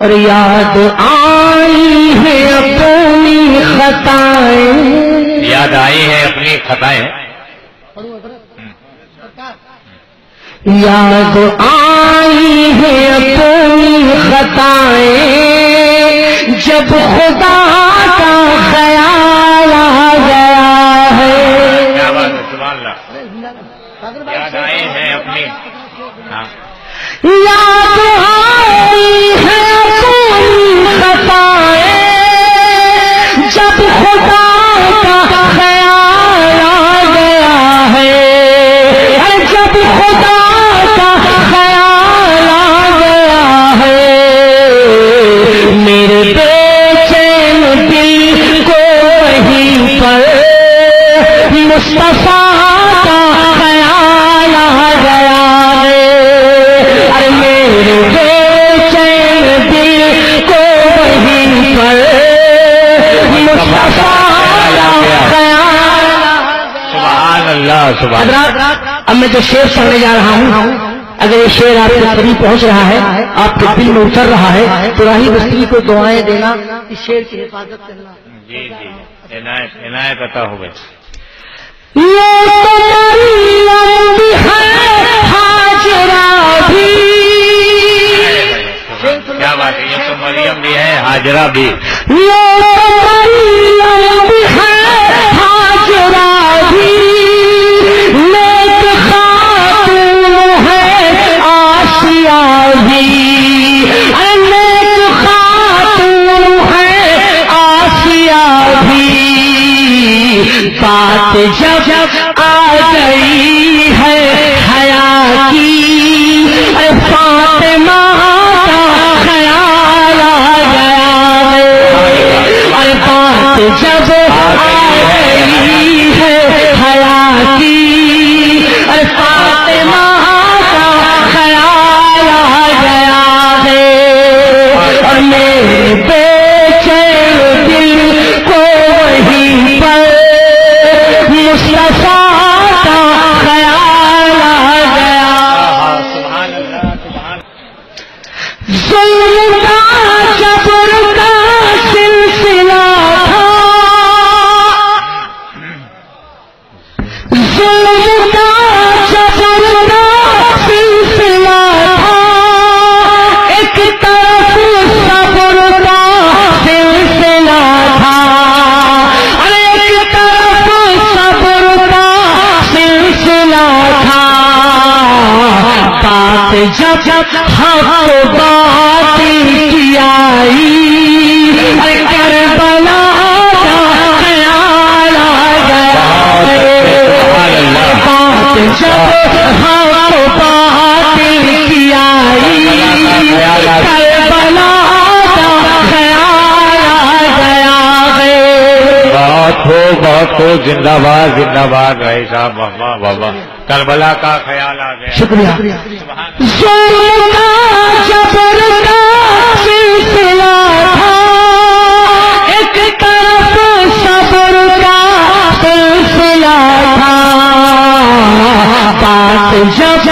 اور یاد آئی ہے اپنی خطائیں، یاد آئی ہے اپنی خطائیں، یاد آئی ہے اپنی خطائیں، جب خدا کا خیال آ گیا ہے. کیا بات ہے، سبحان اللہ. یاد آئے ہیں اپنی، ہاں یاد آئی ہے اپنی خطائیں، جب خدا کا خیال آ گیا ہے، جب خدا کا خیال آ گیا ہے. میرے بے چین دل کو وہیں پر مصطفیٰ کا خیال آ گیا ہے. ارے میرے بے چین دل کو وہیں پر مصطفیٰ کا خیال. سبحان اللہ سبحان اللہ. حضرات اب میں جو شعر پڑھنے جا رہا ہوں، اگر یہ شعر آپ کے قریب پہنچ رہا ہے، آپ کے دل میں اتر رہا ہے، تو راہی بستی کو دعائیں دینا، اس شعر کی حفاظت کرنا. جی جی عنایت عطا ہو گئی. یہ تو مریم بھی ہے ہاجرہ بھی، کیا بات ہے، یہ تو مریم بھی ہے حاجرہ بھی. یہ تو مریم بھی ہے ہاجرہ بھی، نیک خاتون ہے آسیہ بھی، نیک خاتون ہے آسیہ بھی. بات جب آ گئی ہے حیا کی، فاطمہ کا خیال آ گیا ہے. بات جب آ گئی ہے حیا کی، فاطمہ کا خیال آ گیا ہے. اور میرے بے چین دل کو وہیں پر مصطفیٰ کا خیال آ گیا. سبحان اللہ سبحان. ظلم کا جبر کا سلسلہ تھا، ظلم کا جبر کا سلسلہ تھا، ایک طرف صبر کا سلسلہ تھا، ایک طرف صبر کا سلسلہ تھا. بات جب حق باطل کی آئی، کربلا کا خیال آ گیا ہے. بات جب حق باطل کی آئی، کربلا کا خیال آ گیا ہے. بہت ہو زندہ باد زندہ باد بھائی صاحب. واہ واہ واہ. کربلا کا خیال آ گیا. شکریہ. ظلم کا جبر کا سلسلہ تھا، ایک طرف صبر کا سلسلہ تھا. بات جب